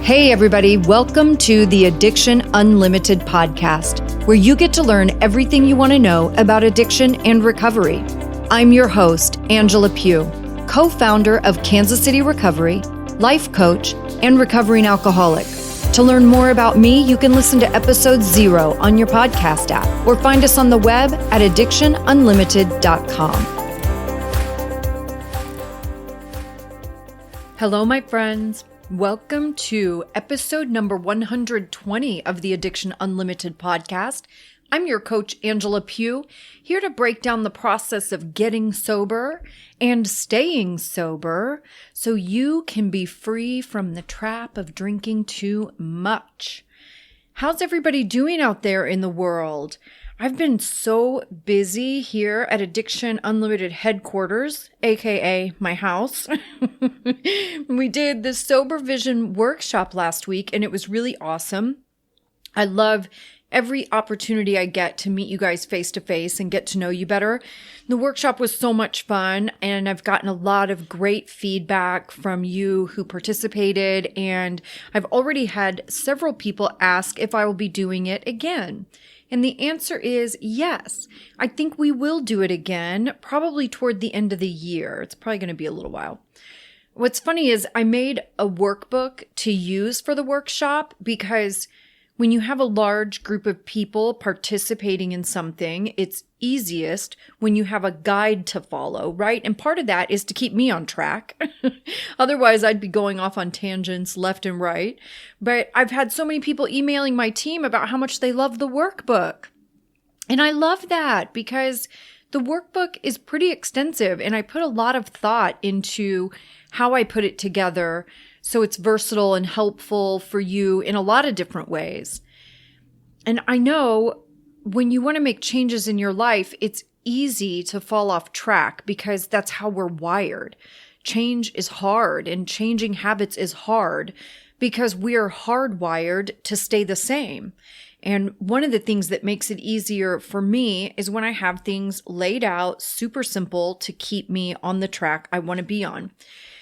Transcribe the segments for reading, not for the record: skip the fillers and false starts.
Hey everybody, welcome to the Addiction Unlimited podcast, where you get to learn everything you want to know about addiction and recovery. I'm your host, Angela Pugh, co-founder of Kansas City Recovery, life coach, and recovering alcoholic. To learn more about me, you can listen to episode 0 on your podcast app or find us on the web at addictionunlimited.com. Hello, my friends. Welcome to episode number 120 of the Addiction Unlimited podcast. I'm your coach, Angela Pugh, here to break down the process of getting sober and staying sober so you can be free from the trap of drinking too much. How's everybody doing out there in the world? I've been so busy here at Addiction Unlimited headquarters, aka my house. We did the Sober Vision workshop last week and it was really awesome. I love every opportunity I get to meet you guys face to face and get to know you better. The workshop was so much fun and I've gotten a lot of great feedback from you who participated, and I've already had several people ask if I will be doing it again. And the answer is yes. I think we will do it again, probably toward the end of the year. It's probably going to be a little while. What's funny is I made a workbook to use for the workshop because when you have a large group of people participating in something, it's easiest when you have a guide to follow, right? And part of that is to keep me on track. Otherwise, I'd be going off on tangents left and right. But I've had so many people emailing my team about how much they love the workbook. And I love that because the workbook is pretty extensive and I put a lot of thought into how I put it together so it's versatile and helpful for you in a lot of different ways. And I know when you want to make changes in your life, it's easy to fall off track because that's how we're wired. Change is hard and changing habits is hard because we are hardwired to stay the same. And one of the things that makes it easier for me is when I have things laid out, super simple to keep me on the track I want to be on.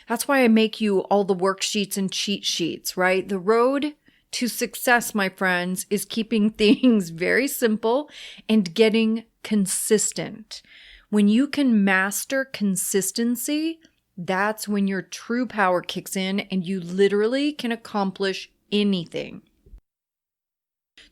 That's why I make you all the worksheets and cheat sheets, right? The road to success, my friends, is keeping things very simple and getting consistent. When you can master consistency, that's when your true power kicks in and you literally can accomplish anything.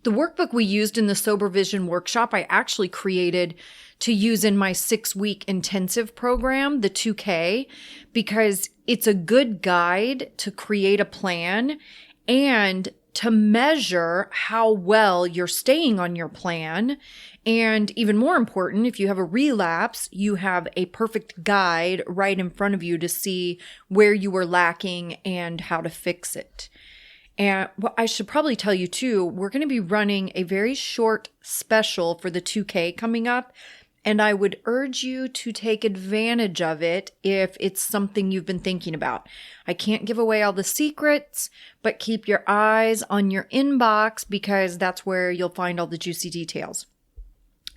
The workbook we used in the Sober Vision workshop, I actually created to use in my 6-week intensive program, the 2K, because it's a good guide to create a plan and to measure how well you're staying on your plan. And even more important, if you have a relapse, you have a perfect guide right in front of you to see where you were lacking and how to fix it. And well, I should probably tell you too, we're going to be running a very short special for the 2K coming up. And I would urge you to take advantage of it if it's something you've been thinking about. I can't give away all the secrets, but keep your eyes on your inbox because that's where you'll find all the juicy details.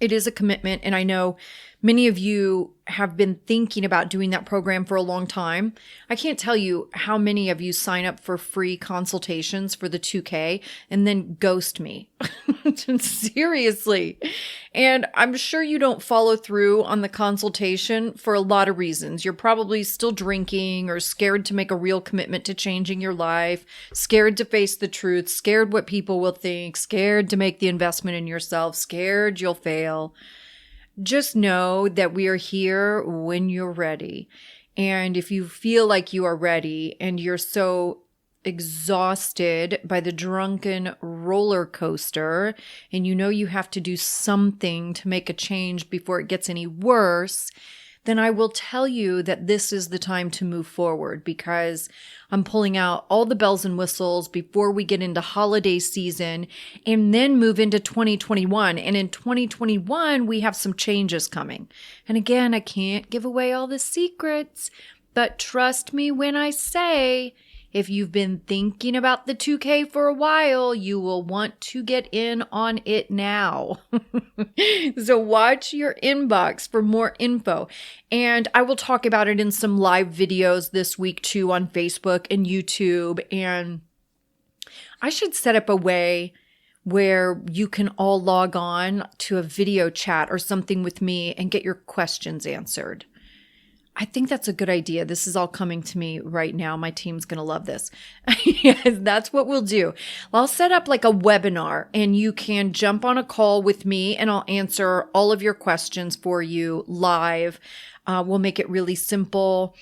It is a commitment, and I know many of you have been thinking about doing that program for a long time. I can't tell you how many of you sign up for free consultations for the 2K and then ghost me. Seriously. And I'm sure you don't follow through on the consultation for a lot of reasons. You're probably still drinking or scared to make a real commitment to changing your life, scared to face the truth, scared what people will think, scared to make the investment in yourself, scared you'll fail. Just know that we are here when you're ready. And if you feel like you are ready and you're so exhausted by the drunken roller coaster and you know you have to do something to make a change before it gets any worse, then I will tell you that this is the time to move forward because I'm pulling out all the bells and whistles before we get into holiday season and then move into 2021. And in 2021, we have some changes coming. And again, I can't give away all the secrets, but trust me when I say, if you've been thinking about the 2K for a while, you will want to get in on it now. So watch your inbox for more info. And I will talk about it in some live videos this week too on Facebook and YouTube. And I should set up a way where you can all log on to a video chat or something with me and get your questions answered. I think that's a good idea. This is all coming to me right now. My team's going to love this. Yes, that's what we'll do. I'll set up like a webinar and you can jump on a call with me and I'll answer all of your questions for you live. We'll make it really simple.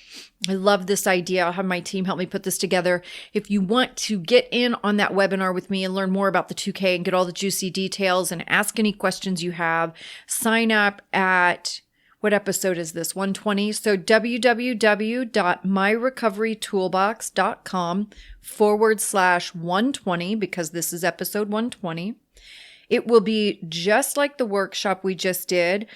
I love this idea. I'll have my team help me put this together. If you want to get in on that webinar with me and learn more about the 2K and get all the juicy details and ask any questions you have, sign up at... What episode is this? 120. So www.myrecoverytoolbox.com/120, because this is episode 120. It will be just like the workshop we just did.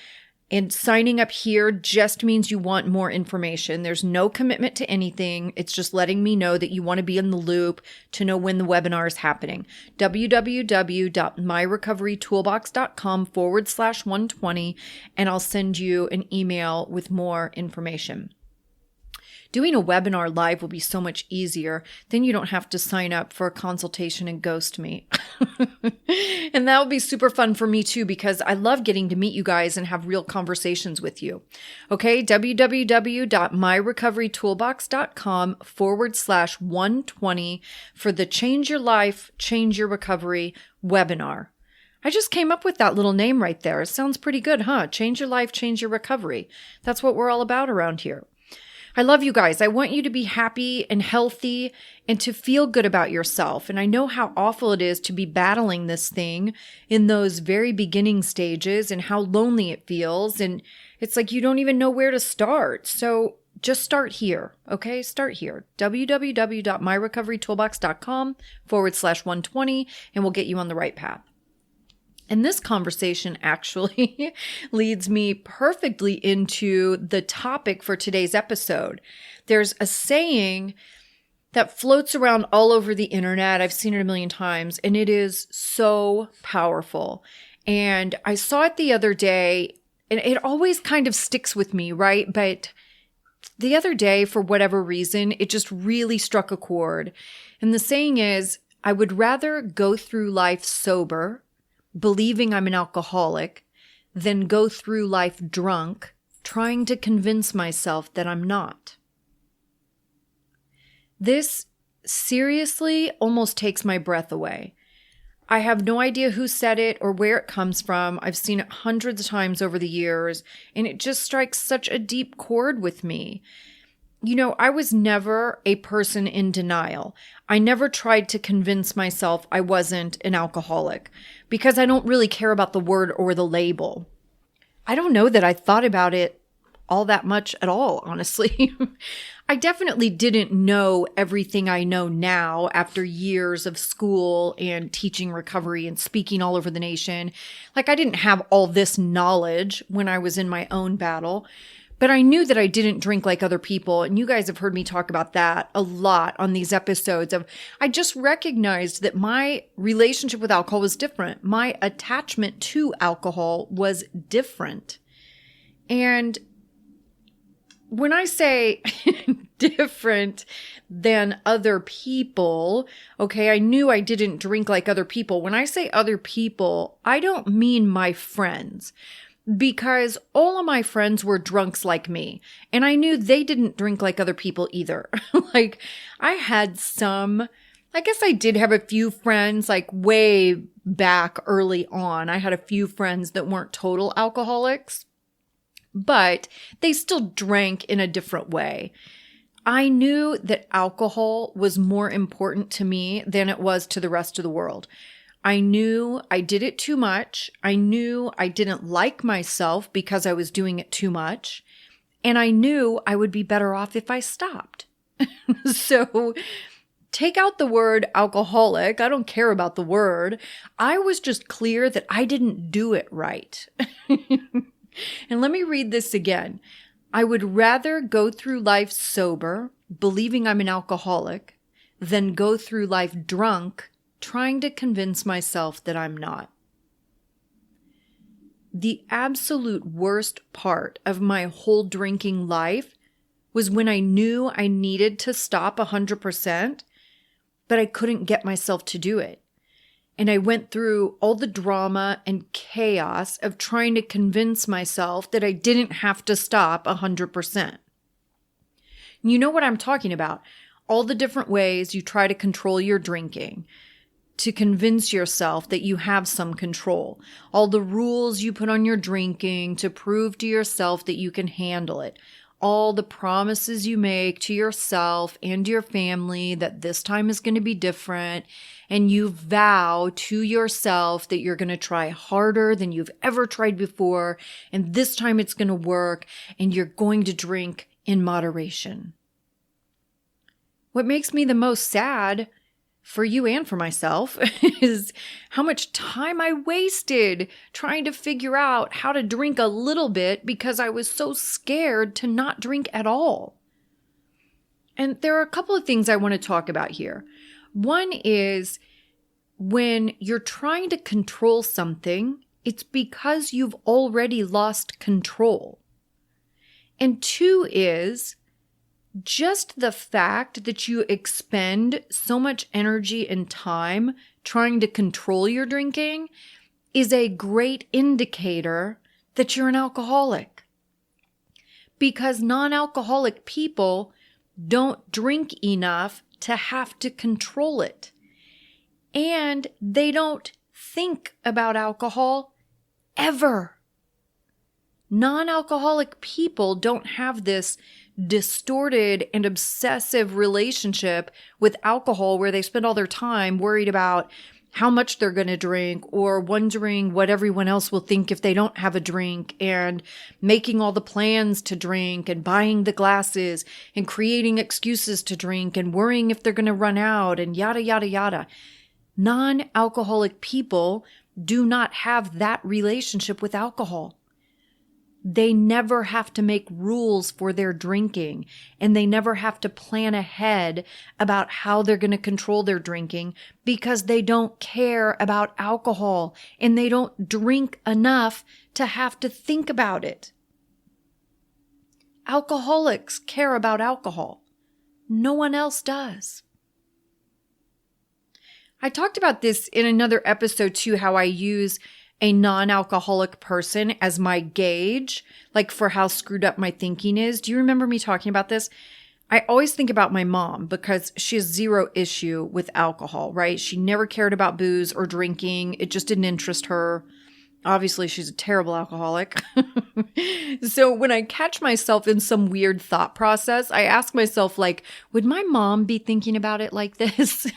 And signing up here just means you want more information. There's no commitment to anything. It's just letting me know that you want to be in the loop to know when the webinar is happening. www.myrecoverytoolbox.com/120, and I'll send you an email with more information. Doing a webinar live will be so much easier. Then you don't have to sign up for a consultation and ghost me. And that will be super fun for me too, because I love getting to meet you guys and have real conversations with you. Okay, www.myrecoverytoolbox.com/120 for the Change Your Life, Change Your Recovery webinar. I just came up with that little name right there. It sounds pretty good, huh? Change your life, change your recovery. That's what we're all about around here. I love you guys. I want you to be happy and healthy and to feel good about yourself. And I know how awful it is to be battling this thing in those very beginning stages and how lonely it feels. And it's like you don't even know where to start. So just start here. Okay, start here. www.myrecoverytoolbox.com/120, and we'll get you on the right path. And this conversation actually leads me perfectly into the topic for today's episode. There's a saying that floats around all over the internet. I've seen it a million times, and it is so powerful. And I saw it the other day, and it always kind of sticks with me, right? But the other day, for whatever reason, it just really struck a chord. And the saying is, I would rather go through life sober, believing I'm an alcoholic, than go through life drunk, trying to convince myself that I'm not. This seriously almost takes my breath away. I have no idea who said it or where it comes from. I've seen it hundreds of times over the years, and it just strikes such a deep chord with me. You know, I was never a person in denial. I never tried to convince myself I wasn't an alcoholic because I don't really care about the word or the label. I don't know that I thought about it all that much at all, honestly. I definitely didn't know everything I know now after years of school and teaching recovery and speaking all over the nation. Like, I didn't have all this knowledge when I was in my own battle. But I knew that I didn't drink like other people. And you guys have heard me talk about that a lot on these episodes I just recognized that my relationship with alcohol was different. My attachment to alcohol was different. And when I say different than other people, okay, I knew I didn't drink like other people. When I say other people, I don't mean my friends. Because all of my friends were drunks like me. And I knew they didn't drink like other people either. Like, I had I guess I did have a few friends like way back early on. I had a few friends that weren't total alcoholics, but they still drank in a different way. I knew that alcohol was more important to me than it was to the rest of the world. I knew I did it too much. I knew I didn't like myself because I was doing it too much. And I knew I would be better off if I stopped. So take out the word alcoholic. I don't care about the word. I was just clear that I didn't do it right. And let me read this again. I would rather go through life sober, believing I'm an alcoholic, than go through life drunk, trying to convince myself that I'm not. The absolute worst part of my whole drinking life was when I knew I needed to stop 100%, but I couldn't get myself to do it. And I went through all the drama and chaos of trying to convince myself that I didn't have to stop 100%. You know what I'm talking about. All the different ways you try to control your drinking, to convince yourself that you have some control. All the rules you put on your drinking to prove to yourself that you can handle it. All the promises you make to yourself and your family that this time is going to be different. And you vow to yourself that you're going to try harder than you've ever tried before. And this time it's going to work and you're going to drink in moderation. What makes me the most sad for you and for myself is how much time I wasted trying to figure out how to drink a little bit because I was so scared to not drink at all. And there are a couple of things I want to talk about here. One is when you're trying to control something, it's because you've already lost control. And two is just the fact that you expend so much energy and time trying to control your drinking is a great indicator that you're an alcoholic. Because non-alcoholic people don't drink enough to have to control it. And they don't think about alcohol ever. Non-alcoholic people don't have this distorted and obsessive relationship with alcohol where they spend all their time worried about how much they're going to drink or wondering what everyone else will think if they don't have a drink and making all the plans to drink and buying the glasses and creating excuses to drink and worrying if they're going to run out and yada, yada, yada. Non-alcoholic people do not have that relationship with alcohol. They never have to make rules for their drinking, and they never have to plan ahead about how they're going to control their drinking because they don't care about alcohol and they don't drink enough to have to think about it. Alcoholics care about alcohol. No one else does. I talked about this in another episode too, how I use a non-alcoholic person as my gauge, like for how screwed up my thinking is. Do you remember me talking about this? I always think about my mom because she has zero issue with alcohol, right? She never cared about booze or drinking. It just didn't interest her. Obviously, she's a terrible alcoholic. So when I catch myself in some weird thought process, I ask myself, like, would my mom be thinking about it like this?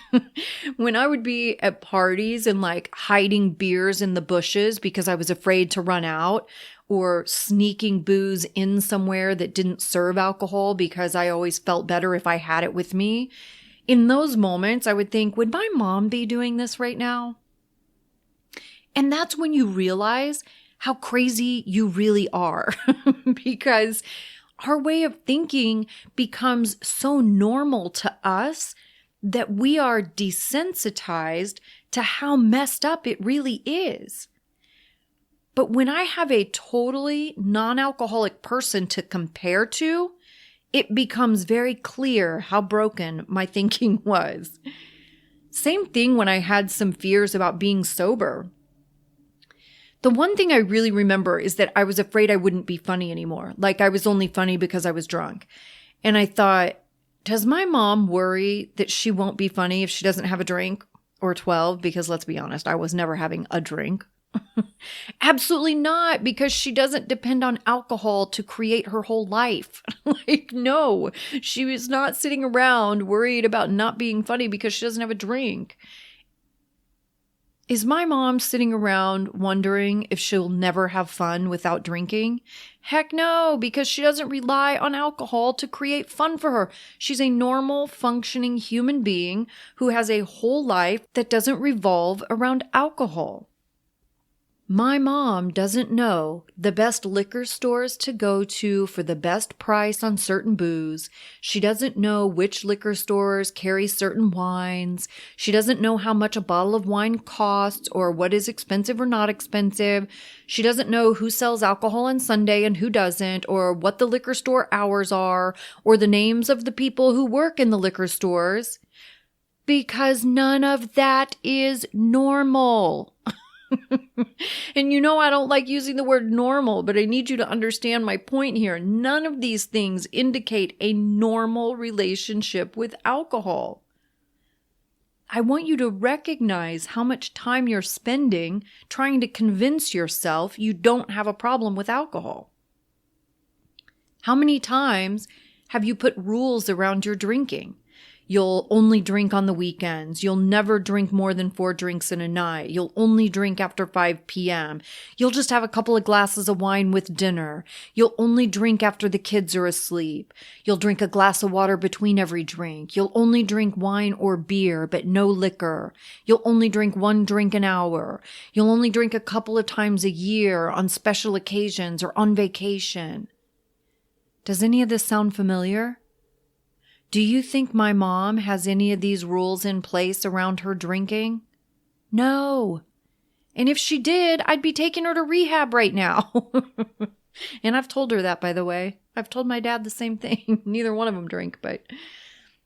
When I would be at parties and like hiding beers in the bushes because I was afraid to run out, or sneaking booze in somewhere that didn't serve alcohol because I always felt better if I had it with me. In those moments, I would think, would my mom be doing this right now? And that's when you realize how crazy you really are because our way of thinking becomes so normal to us that we are desensitized to how messed up it really is. But when I have a totally non-alcoholic person to compare to, it becomes very clear how broken my thinking was. Same thing when I had some fears about being sober. The one thing I really remember is that I was afraid I wouldn't be funny anymore. Like I was only funny because I was drunk. And I thought, does my mom worry that she won't be funny if she doesn't have a drink or 12? Because let's be honest, I was never having a drink. Absolutely not, because she doesn't depend on alcohol to create her whole life. Like, no, she was not sitting around worried about not being funny because she doesn't have a drink. Is my mom sitting around wondering if she'll never have fun without drinking? Heck no, because she doesn't rely on alcohol to create fun for her. She's a normal, functioning human being who has a whole life that doesn't revolve around alcohol. My mom doesn't know the best liquor stores to go to for the best price on certain booze. She doesn't know which liquor stores carry certain wines. She doesn't know how much a bottle of wine costs or what is expensive or not expensive. She doesn't know who sells alcohol on Sunday and who doesn't, or what the liquor store hours are, or the names of the people who work in the liquor stores. Because none of that is normal. And I don't like using the word normal, but I need you to understand my point here. None of these things indicate a normal relationship with alcohol. I want you to recognize how much time you're spending trying to convince yourself you don't have a problem with alcohol. How many times have you put rules around your drinking? You'll only drink on the weekends. You'll never drink more than 4 drinks in a night. You'll only drink after 5 p.m. You'll just have a couple of glasses of wine with dinner. You'll only drink after the kids are asleep. You'll drink a glass of water between every drink. You'll only drink wine or beer, but no liquor. You'll only drink 1 drink an hour. You'll only drink a couple of times a year on special occasions or on vacation. Does any of this sound familiar? Do you think my mom has any of these rules in place around her drinking? No. And if she did, I'd be taking her to rehab right now. And I've told her that, by the way. I've told my dad the same thing. Neither one of them drink, but...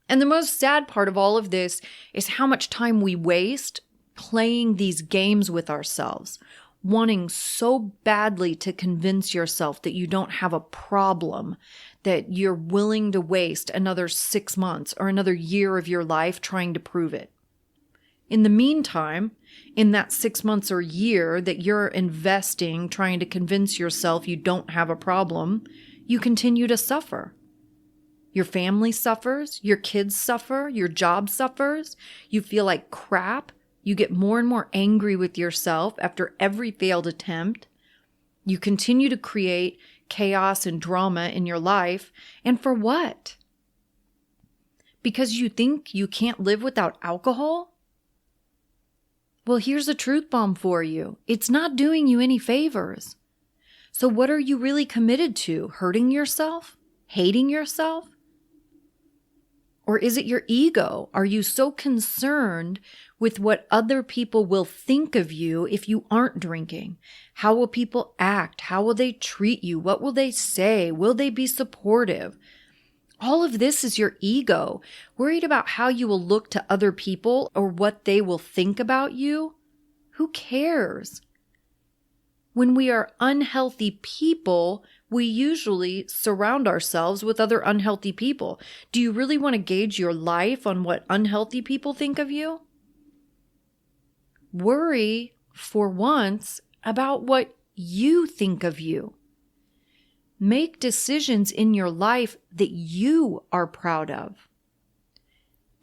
And the most sad part of all of this is how much time we waste playing these games with ourselves, wanting so badly to convince yourself that you don't have a problem, that you're willing to waste another 6 months or another year of your life trying to prove it. In the meantime, in that 6 months or year that you're investing trying to convince yourself you don't have a problem, you continue to suffer. Your family suffers, your kids suffer, your job suffers, you feel like crap, you get more and more angry with yourself after every failed attempt. You continue to create chaos and drama in your life. And for what? Because you think you can't live without alcohol? Well, here's a truth bomb for you. It's not doing you any favors. So what are you really committed to? Hurting yourself? Hating yourself? Or is it your ego? Are you so concerned with what other people will think of you if you aren't drinking? How will people act? How will they treat you? What will they say? Will they be supportive? All of this is your ego, worried about how you will look to other people or what they will think about you. Who cares? When we are unhealthy people, we usually surround ourselves with other unhealthy people. Do you really want to gauge your life on what unhealthy people think of you? Worry, for once, about what you think of you. Make decisions in your life that you are proud of.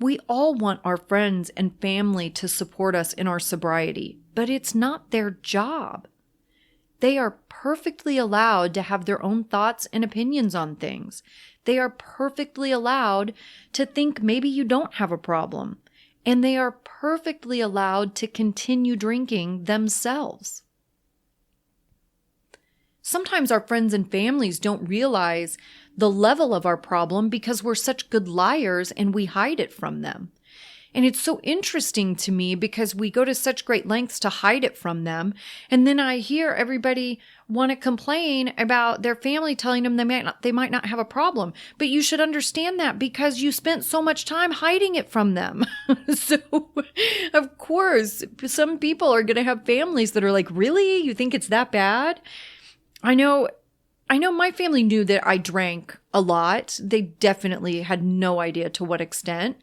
We all want our friends and family to support us in our sobriety, but it's not their job. They are perfectly allowed to have their own thoughts and opinions on things. They are perfectly allowed to think maybe you don't have a problem. And they are perfectly allowed to continue drinking themselves. Sometimes our friends and families don't realize the level of our problem because we're such good liars and we hide it from them. And it's so interesting to me because we go to such great lengths to hide it from them. And then I hear everybody want to complain about their family telling them they might not have a problem. But you should understand that because you spent so much time hiding it from them. So, of course, some people are going to have families that are like, really? You think it's that bad? I know my family knew that I drank a lot. They definitely had no idea to what extent.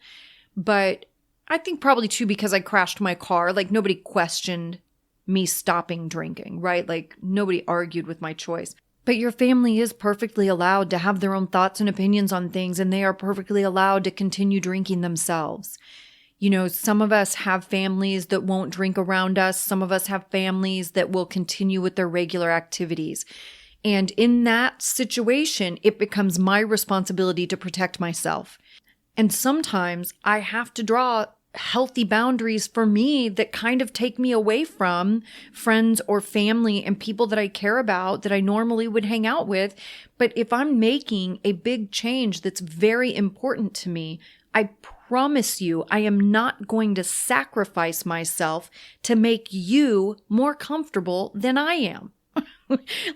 But I think probably too because I crashed my car. Like nobody questioned me stopping drinking, right? Like nobody argued with my choice. But your family is perfectly allowed to have their own thoughts and opinions on things, and they are perfectly allowed to continue drinking themselves. You know, some of us have families that won't drink around us. Some of us have families that will continue with their regular activities. And in that situation, it becomes my responsibility to protect myself. And sometimes I have to draw healthy boundaries for me that kind of take me away from friends or family and people that I care about that I normally would hang out with. But if I'm making a big change that's very important to me, I promise you I am not going to sacrifice myself to make you more comfortable than I am.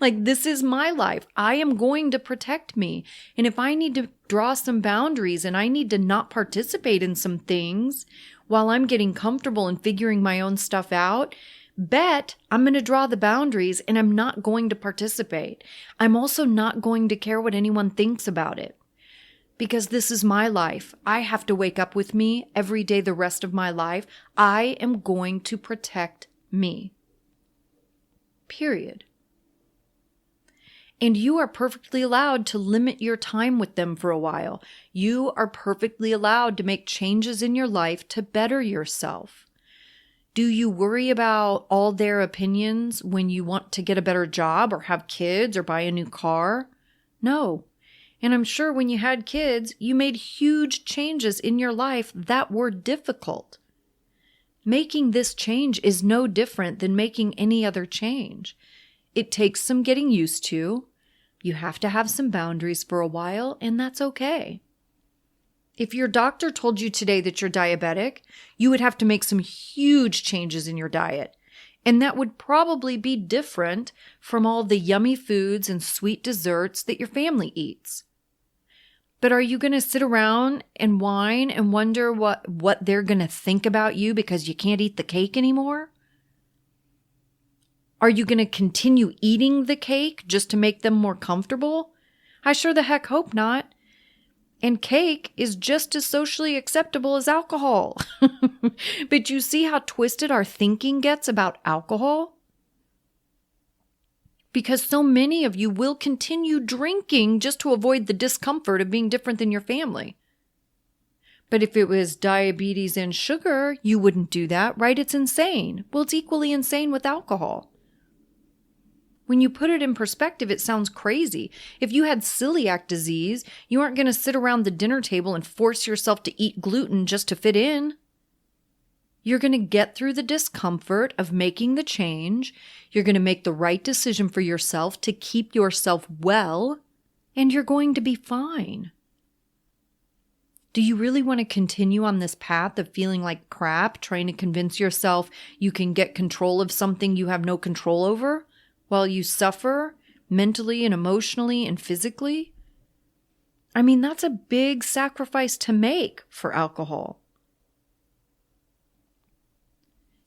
Like, this is my life. I am going to protect me. And if I need to draw some boundaries and I need to not participate in some things while I'm getting comfortable and figuring my own stuff out, bet I'm going to draw the boundaries and I'm not going to participate. I'm also not going to care what anyone thinks about it. Because this is my life. I have to wake up with me every day the rest of my life. I am going to protect me. Period. And you are perfectly allowed to limit your time with them for a while. You are perfectly allowed to make changes in your life to better yourself. Do you worry about all their opinions when you want to get a better job or have kids or buy a new car? No. And I'm sure when you had kids, you made huge changes in your life that were difficult. Making this change is no different than making any other change. It takes some getting used to. You have to have some boundaries for a while, and that's okay. If your doctor told you today that you're diabetic, you would have to make some huge changes in your diet. And that would probably be different from all the yummy foods and sweet desserts that your family eats. But are you going to sit around and whine and wonder what they're going to think about you because you can't eat the cake anymore? Are you going to continue eating the cake just to make them more comfortable? I sure the heck hope not. And cake is just as socially acceptable as alcohol. But you see how twisted our thinking gets about alcohol? Because so many of you will continue drinking just to avoid the discomfort of being different than your family. But if it was diabetes and sugar, you wouldn't do that, right? It's insane. Well, it's equally insane with alcohol. When you put it in perspective, it sounds crazy. If you had celiac disease, you aren't going to sit around the dinner table and force yourself to eat gluten just to fit in. You're going to get through the discomfort of making the change. You're going to make the right decision for yourself to keep yourself well, and you're going to be fine. Do you really want to continue on this path of feeling like crap, trying to convince yourself you can get control of something you have no control over while you suffer mentally and emotionally and physically? I mean, that's a big sacrifice to make for alcohol.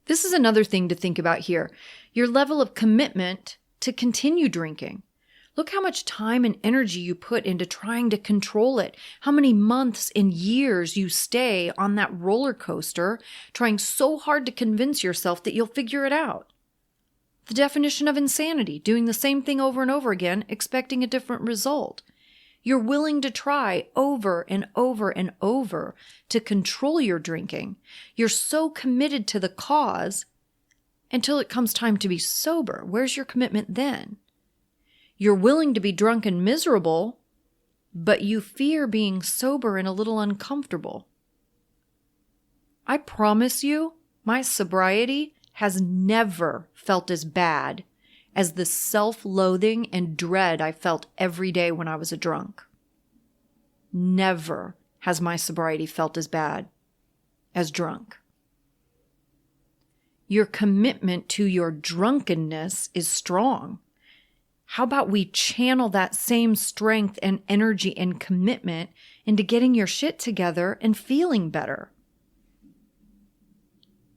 This is another thing to think about here. Your level of commitment to continue drinking. Look how much time and energy you put into trying to control it. How many months and years you stay on that roller coaster, trying so hard to convince yourself that you'll figure it out. The definition of insanity, doing the same thing over and over again, expecting a different result. You're willing to try over and over and over to control your drinking. You're so committed to the cause until it comes time to be sober. Where's your commitment then? You're willing to be drunk and miserable, but you fear being sober and a little uncomfortable. I promise you, my sobriety has never felt as bad as the self-loathing and dread I felt every day when I was a drunk. Never has my sobriety felt as bad as drunk. Your commitment to your drunkenness is strong. How about we channel that same strength and energy and commitment into getting your shit together and feeling better?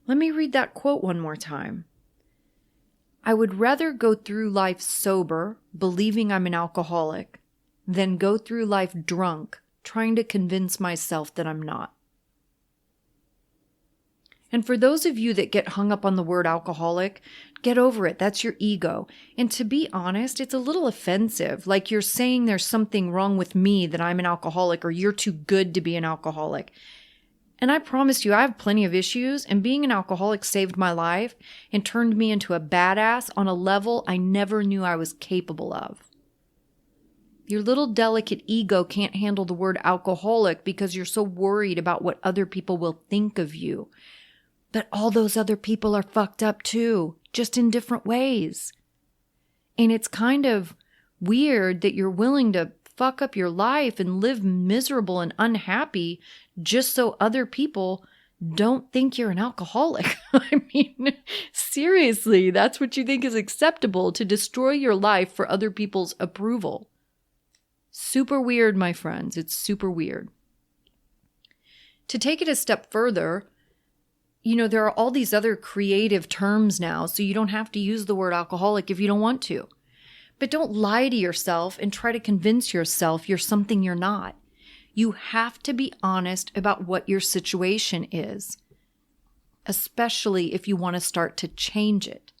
Let me read that quote one more time. I would rather go through life sober, believing I'm an alcoholic, than go through life drunk, trying to convince myself that I'm not. And for those of you that get hung up on the word alcoholic, get over it. That's your ego. And to be honest, it's a little offensive. Like you're saying there's something wrong with me that I'm an alcoholic or you're too good to be an alcoholic. And I promise you, I have plenty of issues, and being an alcoholic saved my life and turned me into a badass on a level I never knew I was capable of. Your little delicate ego can't handle the word alcoholic because you're so worried about what other people will think of you. But all those other people are fucked up too, just in different ways. And it's kind of weird that you're willing to fuck up your life and live miserable and unhappy just so other people don't think you're an alcoholic. I mean, seriously, that's what you think is acceptable, to destroy your life for other people's approval. Super weird, my friends. It's super weird. To take it a step further, there are all these other creative terms now, so you don't have to use the word alcoholic if you don't want to. But don't lie to yourself and try to convince yourself you're something you're not. You have to be honest about what your situation is, especially if you want to start to change it.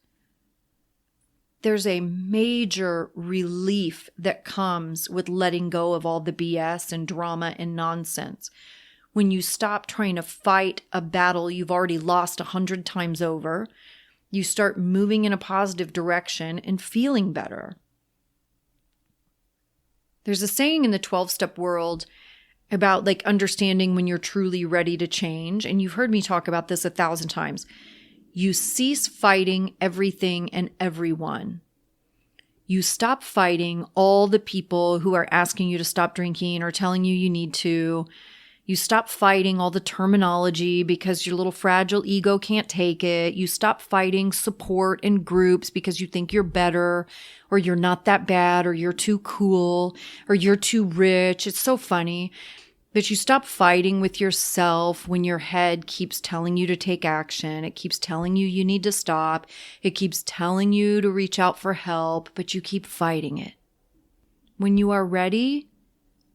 There's a major relief that comes with letting go of all the BS and drama and nonsense. When you stop trying to fight a battle you've already lost 100 times over, you start moving in a positive direction and feeling better. There's a saying in the 12-step world about understanding when you're truly ready to change. And you've heard me talk about this 1,000 times. You cease fighting everything and everyone. You stop fighting all the people who are asking you to stop drinking or telling you need to. You stop fighting all the terminology because your little fragile ego can't take it. You stop fighting support in groups because you think you're better, or you're not that bad, or you're too cool, or you're too rich. It's so funny. But you stop fighting with yourself when your head keeps telling you to take action. It keeps telling you need to stop. It keeps telling you to reach out for help, but you keep fighting it. When you are ready,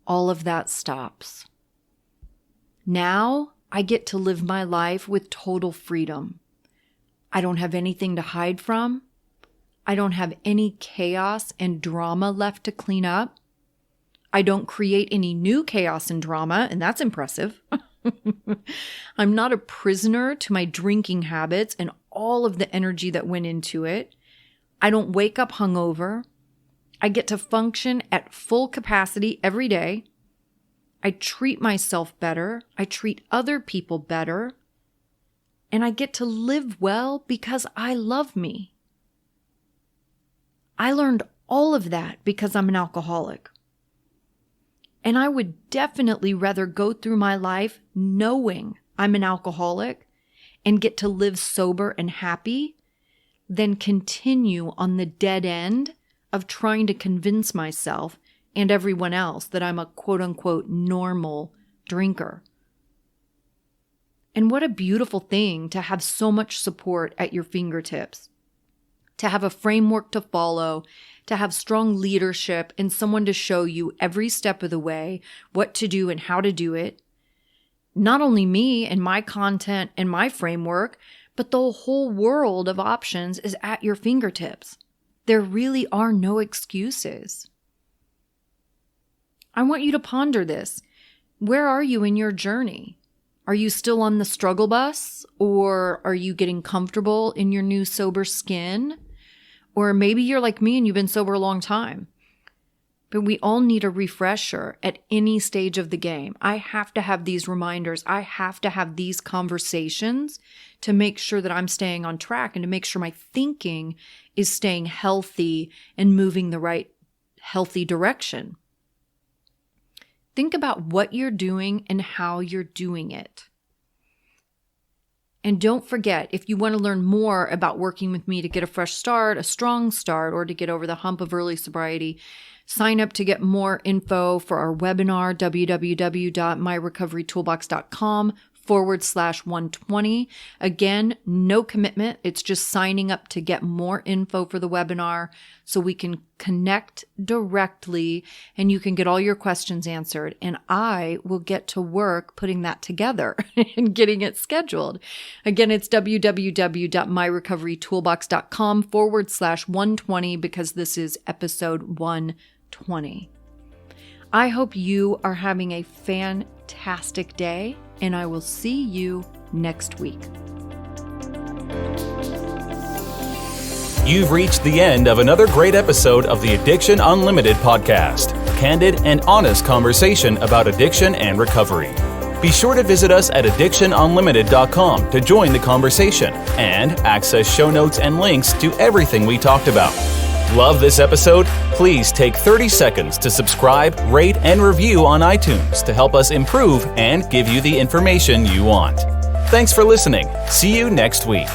all of that stops. Now I get to live my life with total freedom. I don't have anything to hide from. I don't have any chaos and drama left to clean up. I don't create any new chaos and drama, and that's impressive. I'm not a prisoner to my drinking habits and all of the energy that went into it. I don't wake up hungover. I get to function at full capacity every day. I treat myself better. I treat other people better. And I get to live well because I love me. I learned all of that because I'm an alcoholic. And I would definitely rather go through my life knowing I'm an alcoholic and get to live sober and happy than continue on the dead end of trying to convince myself and everyone else that I'm a quote-unquote normal drinker. And what a beautiful thing to have so much support at your fingertips, to have a framework to follow, to have strong leadership and someone to show you every step of the way what to do and how to do it. Not only me and my content and my framework, but the whole world of options is at your fingertips. There really are no excuses. I want you to ponder this. Where are you in your journey? Are you still on the struggle bus, or are you getting comfortable in your new sober skin? Or maybe you're like me and you've been sober a long time. But we all need a refresher at any stage of the game. I have to have these reminders. I have to have these conversations to make sure that I'm staying on track and to make sure my thinking is staying healthy and moving the right healthy direction. Think about what you're doing and how you're doing it. And don't forget, if you want to learn more about working with me to get a fresh start, a strong start, or to get over the hump of early sobriety, sign up to get more info for our webinar, www.myrecoverytoolbox.com/120. Again, no commitment. It's just signing up to get more info for the webinar so we can connect directly and you can get all your questions answered. And I will get to work putting that together and getting it scheduled. Again, it's www.myrecoverytoolbox.com/120 because this is episode 120. I hope you are having a fantastic day, and I will see you next week. You've reached the end of another great episode of the Addiction Unlimited podcast. Candid and honest conversation about addiction and recovery. Be sure to visit us at addictionunlimited.com to join the conversation and access show notes and links to everything we talked about. Love this episode? Please take 30 seconds to subscribe, rate, and review on iTunes to help us improve and give you the information you want. Thanks for listening. See you next week.